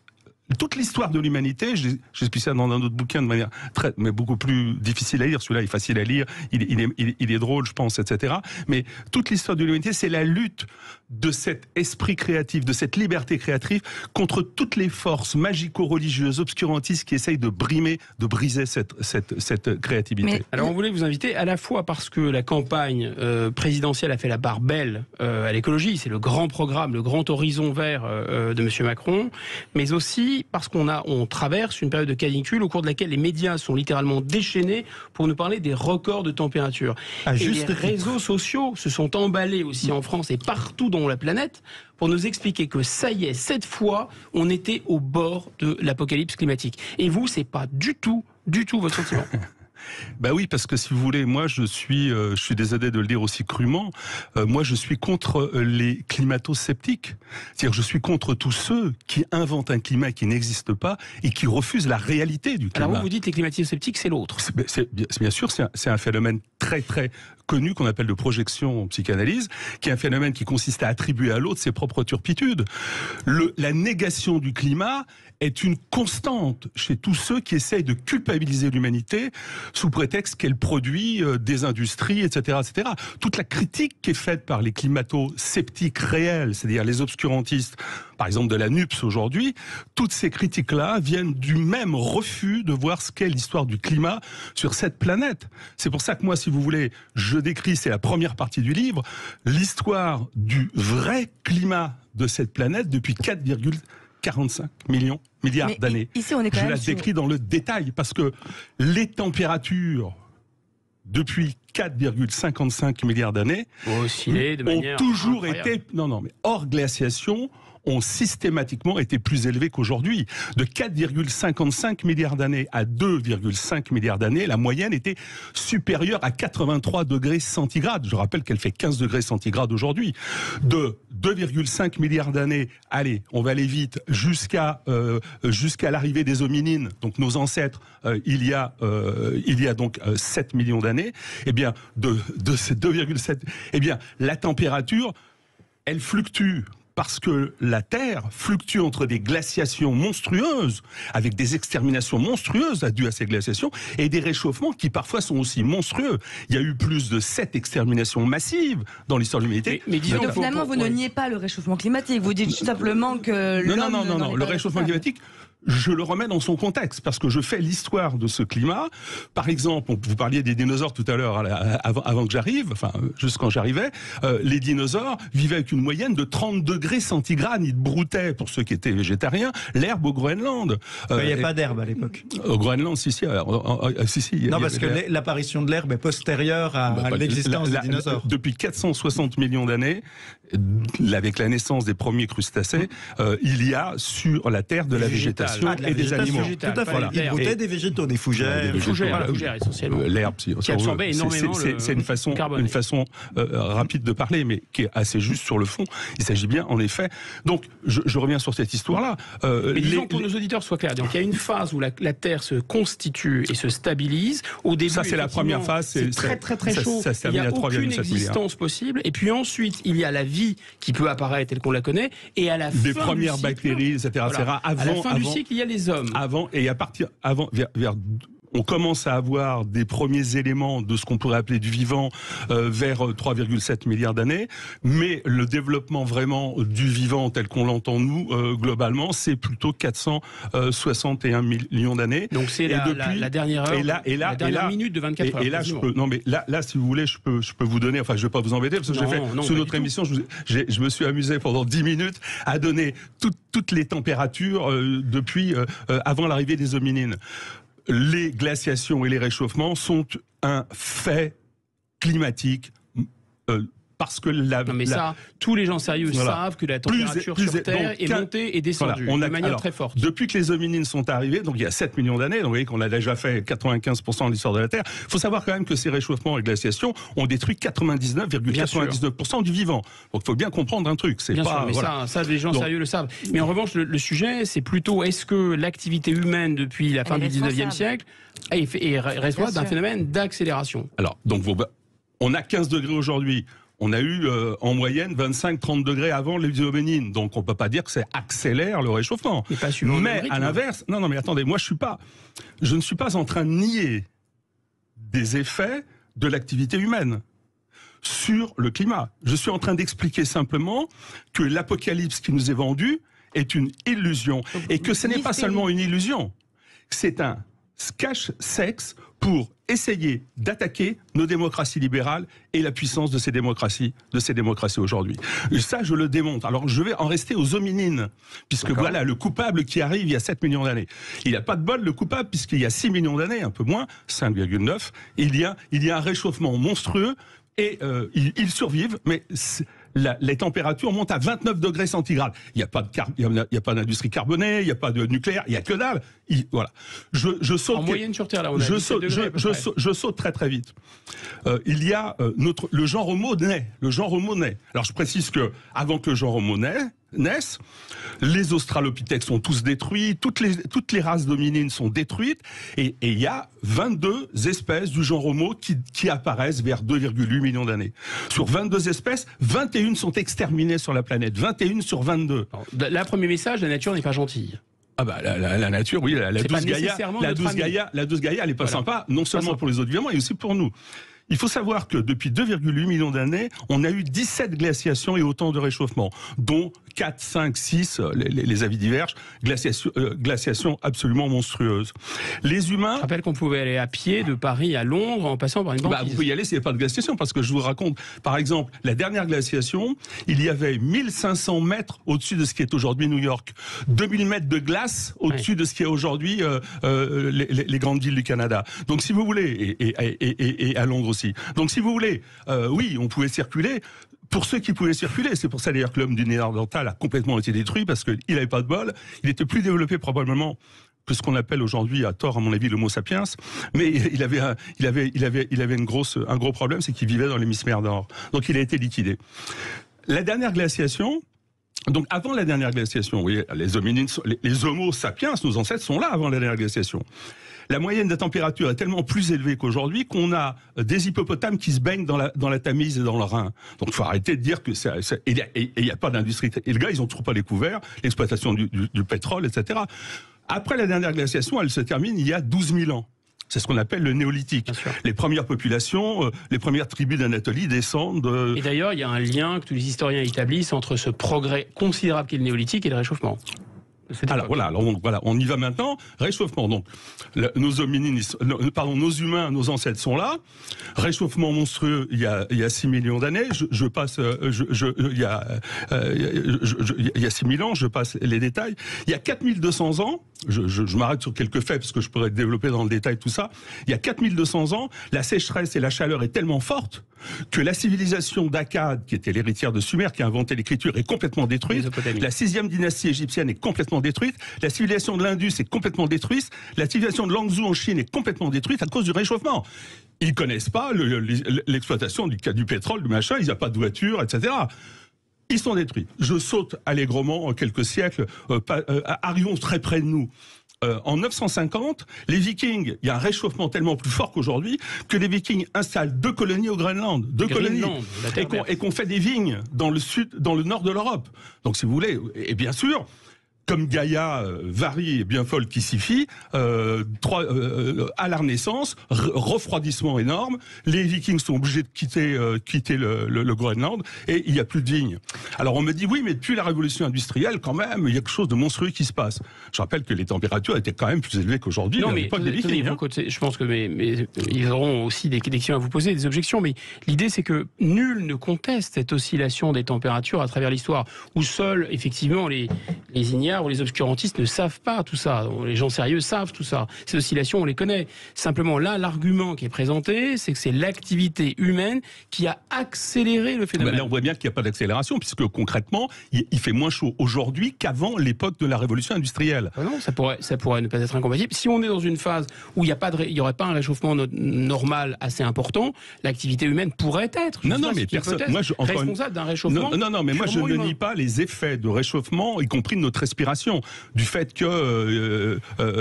toute l'histoire de l'humanité, j'explique ça dans un autre bouquin de manière mais beaucoup plus difficile à lire. Celui-là est facile à lire, il est drôle, je pense, etc. Mais toute l'histoire de l'humanité, c'est la lutte de cet esprit créatif, de cette liberté créative contre toutes les forces magico-religieuses, obscurantistes qui essayent de briser cette créativité. Mais... Alors on voulait vous inviter à la fois parce que la campagne présidentielle a fait la part belle à l'écologie, c'est le grand programme, le grand horizon vert de M. Macron, mais aussi parce on traverse une période de canicule au cours de laquelle les médias sont littéralement déchaînés pour nous parler des records de température. Et les réseaux sociaux se sont emballés aussi en France et partout dans la planète pour nous expliquer que ça y est, cette fois, on était au bord de l'apocalypse climatique. Et vous, c'est pas du tout votre sentiment. Bah oui, parce que si vous voulez, moi je suis désolé de le dire aussi crûment, moi je suis contre les climato-sceptiques. C'est-à-dire je suis contre tous ceux qui inventent un climat qui n'existe pas et qui refusent la réalité du climat. Alors vous dites les climato-sceptiques, c'est l'autre. Bien sûr, c'est un phénomène très très connu qu'on appelle de projection en psychanalyse, qui est un phénomène qui consiste à attribuer à l'autre ses propres turpitudes. La négation du climat est une constante chez tous ceux qui essayent de culpabiliser l'humanité sous prétexte qu'elle produit des industries, etc., etc. Toute la critique qui est faite par les climato-sceptiques réels, c'est-à-dire les obscurantistes, par exemple de la NUPS aujourd'hui, toutes ces critiques-là viennent du même refus de voir ce qu'est l'histoire du climat sur cette planète. C'est pour ça que moi, si vous voulez, je décris, c'est la première partie du livre, l'histoire du vrai climat de cette planète depuis 4,45 milliards d'années. Ici, on est quand je même la décris dans le détail parce que les températures depuis 4,55 milliards d'années ont toujours été mais hors glaciation, ont systématiquement été plus élevés qu'aujourd'hui. De 4,55 milliards d'années à 2,5 milliards d'années, la moyenne était supérieure à 83 degrés centigrades. Je rappelle qu'elle fait 15 degrés centigrades aujourd'hui. De 2,5 milliards d'années, allez, on va aller vite, jusqu'à l'arrivée des hominines, donc nos ancêtres, il y a donc 7 millions d'années. Eh bien, de ces 2,7, eh bien, la température, elle fluctue. Parce que la Terre fluctue entre des glaciations monstrueuses, avec des exterminations monstrueuses dues à ces glaciations, et des réchauffements qui parfois sont aussi monstrueux. Il y a eu plus de 7 exterminations massives dans l'histoire de l'humanité. Mais disons, donc finalement, vous ne niez pas le réchauffement climatique, vous dites simplement que... Non, le réchauffement climatique... Je le remets dans son contexte, parce que je fais l'histoire de ce climat. Par exemple, vous parliez des dinosaures tout à l'heure, avant que j'arrive, enfin, juste quand j'arrivais, les dinosaures vivaient avec une moyenne de 30 degrés centigrades. Ils broutaient, pour ceux qui étaient végétariens, l'herbe au Groenland. Il n'y a pas d'herbe à l'époque. Au Groenland, si. Non, parce que l'apparition de l'herbe est postérieure à l'existence des dinosaures. Depuis 460 millions d'années, avec la naissance des premiers crustacés, il y a sur la Terre de la végétation. végétation et des animaux. Tout à fait. Voilà. Il broutait des végétaux, des fougères. Des fougères essentiellement. L'herbe, qui absorbait énormément c'est une façon rapide de parler, mais qui est assez juste sur le fond. Il s'agit bien, en effet. Donc, je reviens sur cette histoire-là. Mais disons pour nos auditeurs soit clair. Donc, il y a une phase où la Terre se constitue et se stabilise. Au début, ça, c'est la première phase. C'est très chaud. Il n'y a aucune existence possible. Et puis ensuite, il y a la vie qui peut apparaître telle qu'on la connaît. Et à la fin des premières bactéries, etc. Voilà. À la fin du cycle, il y a les hommes. On commence à avoir des premiers éléments de ce qu'on pourrait appeler du vivant vers 3,7 milliards d'années, mais le développement vraiment du vivant tel qu'on l'entend nous, globalement, c'est plutôt 461 millions d'années. Donc c'est la dernière heure, la dernière minute de 24 heures. Et là, là, si vous voulez, je peux vous donner, enfin je ne vais pas vous embêter, parce que sur notre émission, je me suis amusé pendant 10 minutes à donner toutes les températures depuis avant l'arrivée des hominines. Les glaciations et les réchauffements sont un fait climatique parce que tous les gens sérieux savent que la température sur Terre est montée et descendue de manière très forte. Depuis que les hominines sont arrivés, donc il y a 7 millions d'années, donc vous voyez qu'on a déjà fait 95% de l'histoire de la Terre, il faut savoir quand même que ces réchauffements et glaciations ont détruit 99,99% du vivant. Donc il faut bien comprendre un truc. Ça, les gens sérieux le savent. Mais en revanche, le sujet, c'est plutôt est-ce que l'activité humaine depuis la fin du 19e siècle est responsable d'un phénomène d'accélération? Alors, donc on a 15 degrés aujourd'hui. On a eu en moyenne 25-30 degrés avant les hominines, donc on peut pas dire que ça accélère le réchauffement. Mais à l'inverse, non, mais attendez, moi je ne suis pas en train de nier des effets de l'activité humaine sur le climat. Je suis en train d'expliquer simplement que l'apocalypse qui nous est vendue est une illusion et que ce n'est pas seulement une illusion, c'est un cache-sexe pour essayer d'attaquer nos démocraties libérales et la puissance de ces démocraties aujourd'hui. Et ça, je le démontre. Alors, je vais en rester aux hominines, puisque voilà, le coupable qui arrive il y a 7 millions d'années. Il n'a pas de bol, le coupable, puisqu'il y a 6 millions d'années, un peu moins, 5,9, il y a un réchauffement monstrueux et ils survivent, mais les températures montent à 29 degrés centigrades. Il n'y a pas d'industrie carbonée, il n'y a pas de nucléaire, il n'y a que dalle. Voilà. Je saute. En moyenne sur Terre, là, on a je saute très très vite. Il y a le genre Homo naît. Le genre Homo naît. Alors je précise que avant que le genre Homo naisse, les australopithèques sont tous détruits, toutes les races dominines sont détruites, et il y a 22 espèces du genre Homo qui apparaissent vers 2,8 millions d'années. Sur 22 espèces, 21 sont exterminées sur la planète. 21 sur 22. Alors, là, premier message, la nature n'est pas gentille. Ah bah la nature, oui, la douce Gaïa, elle est pas sympa, non seulement pour les autres vivants, mais aussi pour nous. Il faut savoir que depuis 2,8 millions d'années, on a eu 17 glaciations et autant de réchauffements, dont 4, 5, 6, les avis divergent, glaciations absolument monstrueuses. Les humains... Je rappelle qu'on pouvait aller à pied de Paris à Londres en passant par une banquise. Vous pouvez y aller s'il n'y a pas de glaciation, parce que je vous raconte, par exemple, la dernière glaciation, il y avait 1500 mètres au-dessus de ce qui est aujourd'hui New York, 2000 mètres de glace au-dessus de ce qui est aujourd'hui les grandes villes du Canada. Donc si vous voulez, et à Londres aussi. Donc si vous voulez, oui, on pouvait circuler. Pour ceux qui pouvaient circuler, c'est pour ça d'ailleurs que l'homme du Néandertal a complètement été détruit, parce qu'il n'avait pas de bol, il était plus développé probablement que ce qu'on appelle aujourd'hui, à tort à mon avis, l'Homo sapiens, mais il avait un gros problème, c'est qu'il vivait dans l'hémisphère nord. Donc il a été liquidé. La dernière glaciation... Donc avant la dernière glaciation, vous voyez, les hominines, les Homo sapiens, nos ancêtres sont là avant la dernière glaciation. La moyenne de température est tellement plus élevée qu'aujourd'hui qu'on a des hippopotames qui se baignent dans la Tamise et dans le Rhin. Donc il faut arrêter de dire que il n'y a pas d'industrie. Et les gars, ils n'ont toujours pas découvert l'exploitation du pétrole, etc. Après la dernière glaciation, elle se termine il y a 12 000 ans. C'est ce qu'on appelle le néolithique. Les premières populations, les premières tribus d'Anatolie descendent... Et d'ailleurs, il y a un lien que tous les historiens établissent entre ce progrès considérable qu'est le néolithique et le réchauffement. Alors voilà, on y va maintenant. Réchauffement, donc nos humains, nos ancêtres sont là. Réchauffement monstrueux il y a 6 millions d'années. Il y a 6 000 ans, je passe les détails. Il y a 4200 ans, je m'arrête sur quelques faits parce que je pourrais développer dans le détail tout ça. Il y a 4200 ans, la sécheresse et la chaleur est tellement forte que la civilisation d'Akkad, qui était l'héritière de Sumer, qui a inventé l'écriture, est complètement détruite. La 6e dynastie égyptienne est complètement complètement détruite. La civilisation de l'Indus est complètement détruite. La civilisation de Langzhou en Chine est complètement détruite à cause du réchauffement. Ils connaissent pas l'exploitation du pétrole, du machin. Ils n'ont pas de voiture, etc. Ils sont détruits. Je saute allègrement quelques siècles. Arrivons très près de nous. En 950, les Vikings, il y a un réchauffement tellement plus fort qu'aujourd'hui que les Vikings installent 2 colonies au Groenland, et qu'on fait des vignes dans le nord de l'Europe. Donc, si vous voulez, et bien sûr, comme Gaïa varie et bien folle qui s'y fie, à la Renaissance, refroidissement énorme, les Vikings sont obligés de quitter le Groenland et il n'y a plus de vignes. Alors on me dit oui, mais depuis la révolution industrielle, quand même, il y a quelque chose de monstrueux qui se passe. Je rappelle que les températures étaient quand même plus élevées qu'aujourd'hui à l'époque des Vikings. Je pense que ils auront aussi des questions à vous poser, des objections, mais l'idée c'est que nul ne conteste cette oscillation des températures à travers l'histoire, où seuls, effectivement, les ignares ou les obscurantistes ne savent pas tout ça. Les gens sérieux savent tout ça. Ces oscillations, on les connaît. Simplement, là, l'argument qui est présenté, c'est que c'est l'activité humaine qui a accéléré le phénomène. Là, on voit bien qu'il n'y a pas d'accélération, puisque concrètement, il fait moins chaud aujourd'hui qu'avant l'époque de la révolution industrielle. Non, ça pourrait ne pas être incompatible. Si on est dans une phase où il n'y aurait pas un réchauffement normal assez important, l'activité humaine pourrait être responsable d'un réchauffement. Non, mais moi je ne nie pas les effets de réchauffement, y compris de notre respiration, du fait que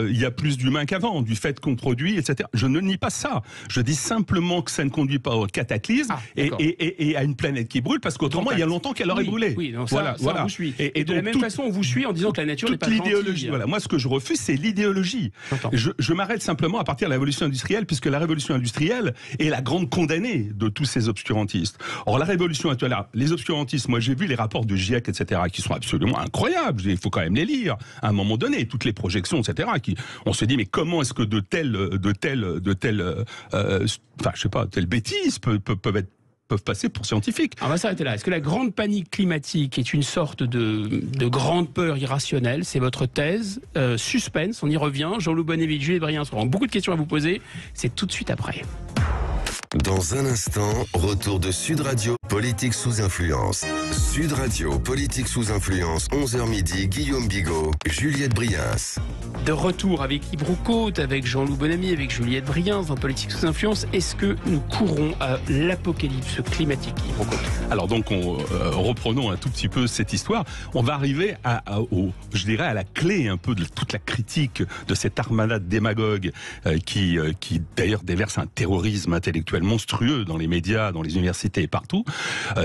il y a plus d'humains qu'avant, du fait qu'on produit, etc. Je ne nie pas ça. Je dis simplement que ça ne conduit pas au cataclysme et à une planète qui brûle, parce qu'autrement, il y a longtemps qu'elle aurait brûlé. Oui, donc ça, on vous suit. Et de la même façon, on vous suit en disant que la nature n'est pas gentille. Voilà, moi, ce que je refuse, c'est l'idéologie. Je m'arrête simplement à partir de la révolution industrielle, puisque la révolution industrielle est la grande condamnée de tous ces obscurantistes. Or, la révolution actuelle, les obscurantistes, moi, j'ai vu les rapports du GIEC, etc., qui sont absolument incroyables. Il faut quand même les lire à un moment donné, toutes les projections, etc. On se dit, mais comment est-ce que de telles bêtises peuvent passer pour scientifiques? On va s'arrêter là. Est-ce que la grande panique climatique est une sorte de grande peur irrationnelle? C'est votre thèse. Suspense, on y revient. Jean-Loup Bonnevique, Juliette Briens auront beaucoup de questions à vous poser. C'est tout de suite après. Dans un instant, retour de Sud Radio, politique sous influence. Sud Radio, politique sous influence, 11h midi, Guillaume Bigot, Juliette Briens. De retour avec Yves Roucaute, avec Jean-Loup Bonamy, avec Juliette Briens dans Politique sous influence. Est-ce que nous courons à l'apocalypse climatique, Yves Roucaute? Alors donc, reprenons un tout petit peu cette histoire. On va arriver à la clé un peu de toute la critique de cette armada de démagogues qui d'ailleurs déverse un terrorisme intellectuel monstrueux dans les médias, dans les universités et partout.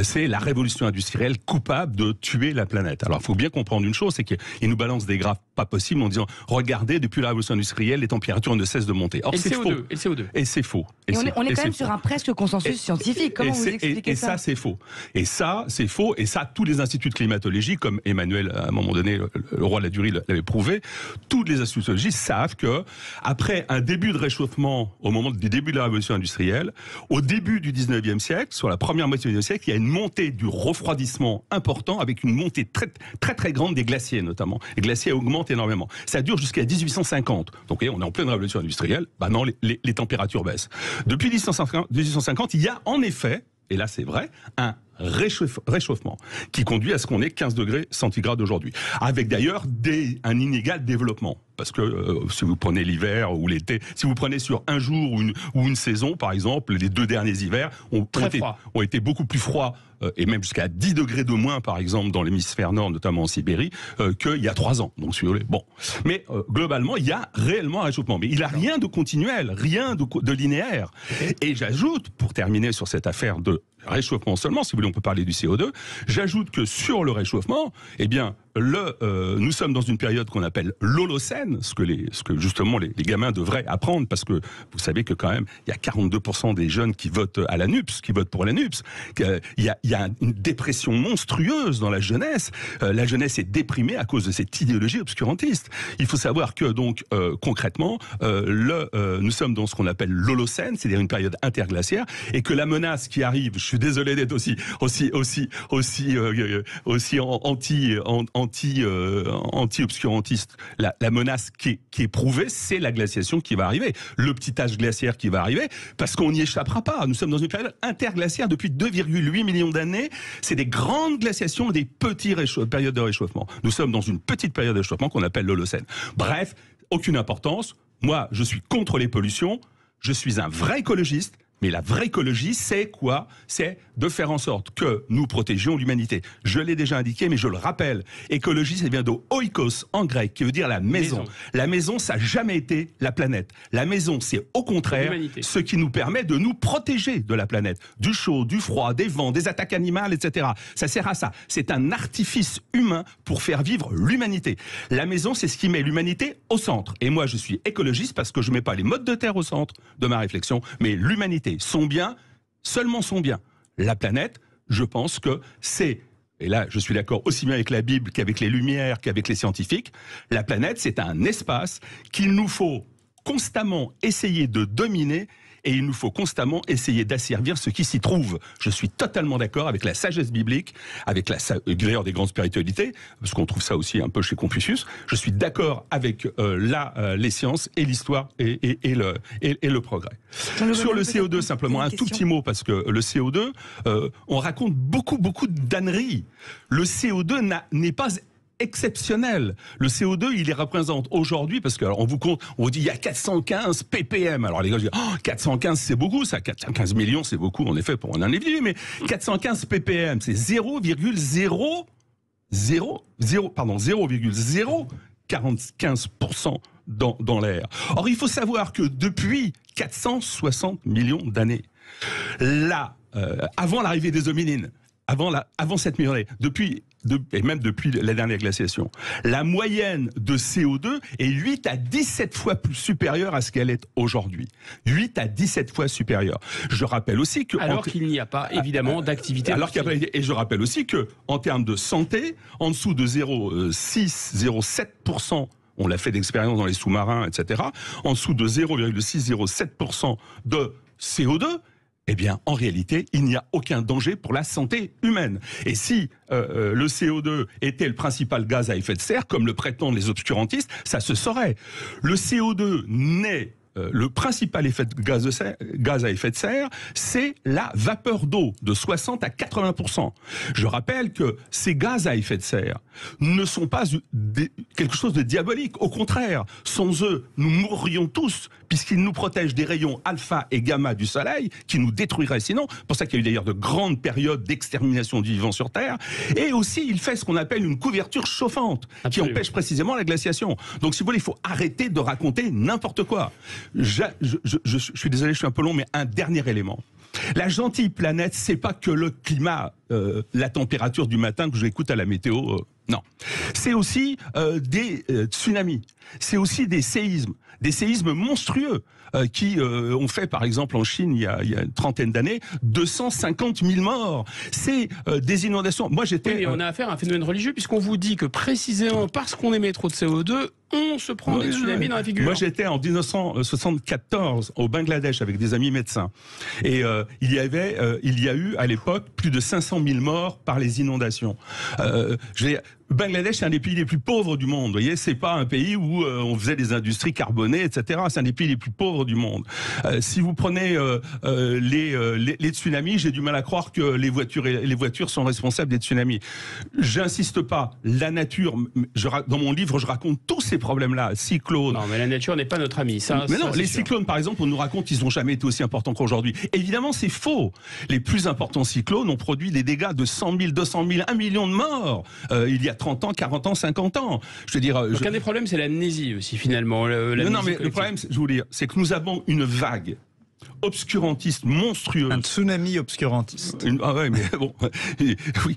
C'est la révolution industrielle coupable de tuer la planète. Alors il faut bien comprendre une chose, c'est qu'ils nous balancent des graphes pas possibles en disant regardez, depuis la révolution industrielle, les températures ne cessent de monter. Or, c'est faux. Et le CO2. Et c'est faux. Et on est quand même sur un presque consensus scientifique. Comment vous expliquez ça? Et ça, c'est faux. Et ça, c'est faux. Et ça, tous les instituts de climatologie, comme Emmanuel, à un moment donné, le roi Ladurie l'avait prouvé, tous les instituts de climatologie savent que après un début de réchauffement, au moment du début de la révolution industrielle, au début du 19e siècle, sur la première moitié du 19e siècle, il y a une montée du refroidissement important, avec une montée très, très, très grande des glaciers, notamment. Les glaciers augmentent énormément. Ça dure jusqu'à 1850. Donc, on est en pleine révolution industrielle. Non, les températures baissent. Depuis 1850, il y a en effet, et là c'est vrai, un réchauffement qui conduit à ce qu'on ait 15 degrés centigrades aujourd'hui. Avec d'ailleurs un inégal développement. Parce que si vous prenez l'hiver ou l'été, si vous prenez sur un jour ou une saison, par exemple, les 2 derniers hivers ont été beaucoup plus froids, et même jusqu'à 10 degrés de moins, par exemple, dans l'hémisphère nord, notamment en Sibérie, qu'il y a 3 ans. Donc, si vous voulez, bon. Mais globalement, il y a réellement un réchauffement. Mais il n'y a rien de continuel, rien de linéaire. Et j'ajoute, pour terminer sur cette affaire de réchauffement seulement, si vous voulez, on peut parler du CO2, j'ajoute que sur le réchauffement, eh bien, nous sommes dans une période qu'on appelle l'Holocène, ce que justement les gamins devraient apprendre, parce que vous savez que quand même, il y a 42% des jeunes qui votent à la NUPS, qui votent pour la NUPS. Il y a une dépression monstrueuse dans la jeunesse. La jeunesse est déprimée à cause de cette idéologie obscurantiste. Il faut savoir que donc concrètement, nous sommes dans ce qu'on appelle l'Holocène, c'est-à-dire une période interglaciaire, et que la menace qui arrive, je suis désolé d'être aussi anti-obscurantiste, la menace qui est prouvée, c'est la glaciation qui va arriver. Le petit âge glaciaire qui va arriver, parce qu'on n'y échappera pas. Nous sommes dans une période interglaciaire depuis 2,8 millions d'années. C'est des grandes glaciations et des petites périodes de réchauffement. Nous sommes dans une petite période de réchauffement qu'on appelle l'Holocène. Bref, aucune importance. Moi, je suis contre les pollutions. Je suis un vrai écologiste. Mais la vraie écologie, c'est quoi? C'est de faire en sorte que nous protégions l'humanité. Je l'ai déjà indiqué, mais je le rappelle. Écologie, c'est bien de oikos en grec, qui veut dire la maison. La maison, ça n'a jamais été la planète. La maison, c'est au contraire ce qui nous permet de nous protéger de la planète. Du chaud, du froid, des vents, des attaques animales, etc. Ça sert à ça. C'est un artifice humain pour faire vivre l'humanité. La maison, c'est ce qui met l'humanité au centre. Et moi, je suis écologiste parce que je ne mets pas les modes de terre au centre de ma réflexion, mais l'humanité. Son bien, seulement son bien. La planète, je pense que c'est, et là je suis d'accord aussi bien avec la Bible qu'avec les Lumières, qu'avec les scientifiques, la planète c'est un espace qu'il nous faut constamment essayer de dominer et il nous faut constamment essayer d'asservir ce qui s'y trouve. Je suis totalement d'accord avec la sagesse biblique, avec d'ailleurs des grandes spiritualités, parce qu'on trouve ça aussi un peu chez Confucius. Je suis d'accord avec les sciences et l'histoire et le progrès. Sur le CO2, simplement un tout petit mot, parce que le CO2, on raconte beaucoup de d'âneries. Le CO2 n'est pas exceptionnel. Le CO2, il les représente aujourd'hui, parce qu'on vous dit il y a 415 ppm. Alors les gars disent 415 c'est beaucoup, ça, 415 millions c'est beaucoup en effet pour un individu, mais 415 ppm c'est 0,045% dans l'air. Or il faut savoir que depuis 460 millions d'années, là, avant l'arrivée des hominines, avant cette millionnée, et même depuis la dernière glaciation, la moyenne de CO2 est 8 à 17 fois plus supérieure à ce qu'elle est aujourd'hui. 8 à 17 fois supérieure. Je rappelle aussi que... Alors qu'il n'y a pas, évidemment, d'activité... Et je rappelle aussi que, en termes de santé, en dessous de 0,6-0,7%, on l'a fait d'expérience dans les sous-marins, etc., en dessous de 0,6-0,7% de CO2, eh bien, en réalité, il n'y a aucun danger pour la santé humaine. Et si le CO2 était le principal gaz à effet de serre, comme le prétendent les obscurantistes, ça se saurait. Le CO2 n'est... le principal gaz à effet de serre, c'est la vapeur d'eau de 60 à 80%. Je rappelle que ces gaz à effet de serre ne sont pas quelque chose de diabolique. Au contraire, sans eux, nous mourrions tous, puisqu'ils nous protègent des rayons alpha et gamma du soleil, qui nous détruiraient sinon. C'est pour ça qu'il y a eu d'ailleurs de grandes périodes d'extermination du vivant sur Terre. Et aussi, il fait ce qu'on appelle une couverture chauffante, qui empêche précisément la glaciation. Donc, si vous voulez, il faut arrêter de raconter n'importe quoi. Je suis désolé, je suis un peu long, mais un dernier élément. La gentille planète, c'est pas que le climat, la température du matin que j'écoute à la météo. Non. C'est aussi des tsunamis. C'est aussi des séismes monstrueux qui ont fait, par exemple, en Chine, il y a une trentaine d'années, 250 000 morts. C'est des inondations. Moi, j'étais... Oui, mais on a affaire à un phénomène religieux, puisqu'on vous dit que précisément parce qu'on émet trop de CO2, on se prend des tsunamis dans la figure. Moi, j'étais en 1974 au Bangladesh avec des amis médecins. Et il y a eu, à l'époque, plus de 500 000 morts par les inondations. Bangladesh, c'est un des pays les plus pauvres du monde. Vous voyez, c'est pas un pays où on faisait des industries carbonées, etc. C'est un des pays les plus pauvres du monde. Si vous prenez les tsunamis, j'ai du mal à croire que les voitures sont responsables des tsunamis. J'insiste pas. La nature, dans mon livre, je raconte tous ces problèmes-là. Cyclones. Non, mais la nature n'est pas notre amie. Les cyclones, par exemple, on nous raconte qu'ils n'ont jamais été aussi importants qu'aujourd'hui. Évidemment, c'est faux. Les plus importants cyclones ont produit des dégâts de 100 000, 200 000, 1 million de morts. Il y a 30 ans, 40 ans, 50 ans. Je veux dire. Donc un des problèmes, c'est l'amnésie aussi, finalement. Non, mais le problème, je vous dire, c'est que nous avons une vague obscurantiste monstrueuse. Un tsunami obscurantiste. Mais bon, oui,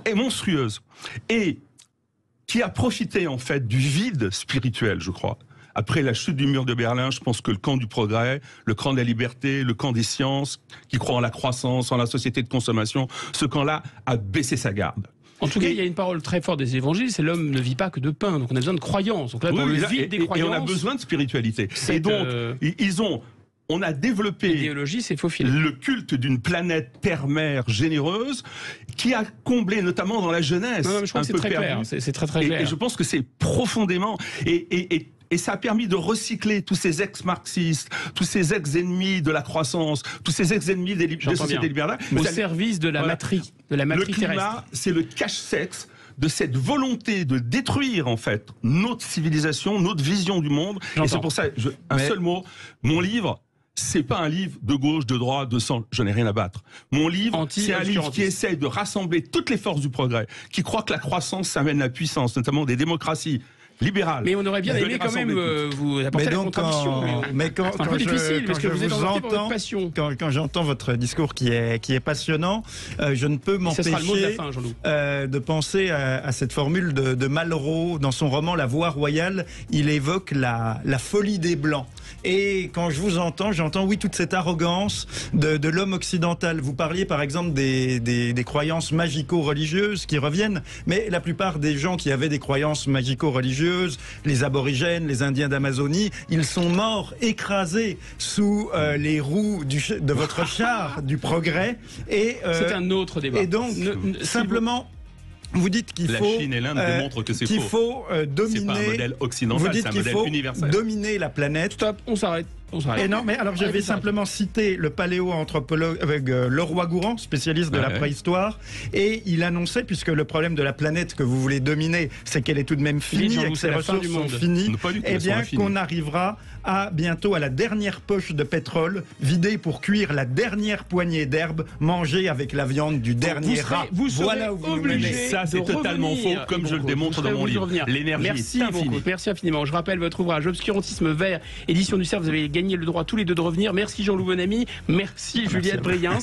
et monstrueuse. Et qui a profité, en fait, du vide spirituel, je crois. Après la chute du mur de Berlin, je pense que le camp du progrès, le camp de la liberté, le camp des sciences, qui croit en la croissance, en la société de consommation, ce camp-là a baissé sa garde. En tout cas, il y a une parole très forte des évangiles, c'est l'homme ne vit pas que de pain. Donc on a besoin de croyances. Donc là, dans le vide des croyances, et on a besoin de spiritualité. Et donc, on a développé l'idéologie, c'est faufilé. le culte d'une planète terre-mère généreuse qui a comblé, notamment dans la jeunesse, Non, mais je crois un que c'est peu très perdu. clair. C'est très clair. Et je pense que c'est profondément... Et ça a permis de recycler tous ces ex-marxistes, tous ces ex-ennemis de la croissance, tous ces ex-ennemis des sociétés libérales. Au service de la matrice, Le terrestre. climat, c'est le cache-sexe de cette volonté de détruire en fait notre civilisation, notre vision du monde. J'entends. Et c'est pour ça, seul mot, mon livre, c'est pas un livre de gauche, de droite, de centre, je n'ai rien à battre. Mon livre, c'est un livre qui essaie de rassembler toutes les forces du progrès, qui croit que la croissance, ça amène la puissance, notamment des démocraties libérales. Mais on aurait bien aimé quand même vous apporter la contradiction. Mais quand c'est un peu difficile, parce que vous êtes emporté par votre entends, passion. quand j'entends votre discours qui est passionnant, je ne peux Ce sera le mot de la m'empêcher fin, Jean-Loup. de penser à cette formule de Malraux dans son roman La Voie royale. Il évoque la folie des Blancs. Et quand je vous entends, j'entends oui toute cette arrogance de l'homme occidental. Vous parliez par exemple des croyances magico-religieuses qui reviennent, mais la plupart des gens qui avaient des croyances magico-religieuses, les aborigènes, les Indiens d'Amazonie, ils sont morts écrasés sous les roues de votre char du progrès. Et c'est un autre débat. Et donc simplement. Vous dites qu'il faut... La Chine et l'Inde démontrent que c'est faux. Qu'il faut dominer... C'est pas un modèle occidental, vous dites c'est un qu'il modèle faut universel. dominer la planète. Stop, on s'arrête. Et non, mais alors je vais simplement citer le paléo-anthropologue avec Leroy Gourand, spécialiste de la préhistoire, et il annonçait, puisque le problème de la planète que vous voulez dominer, c'est qu'elle est tout de même finie, et que ses ressources sont finies, eh bien qu'on arrivera bientôt à la dernière poche de pétrole, vidée pour cuire la dernière poignée d'herbe, mangée avec la viande du dernier rat. Voilà où vous nous menez. Ça, c'est totalement faux, comme je le démontre dans mon livre. L'énergie est infinie. Merci infiniment. Je rappelle votre ouvrage Obscurantisme vert, édition du Cerf. Vous avez gagné le droit tous les deux de revenir. Merci Jean-Loup Bonamy. Merci Juliette Briens.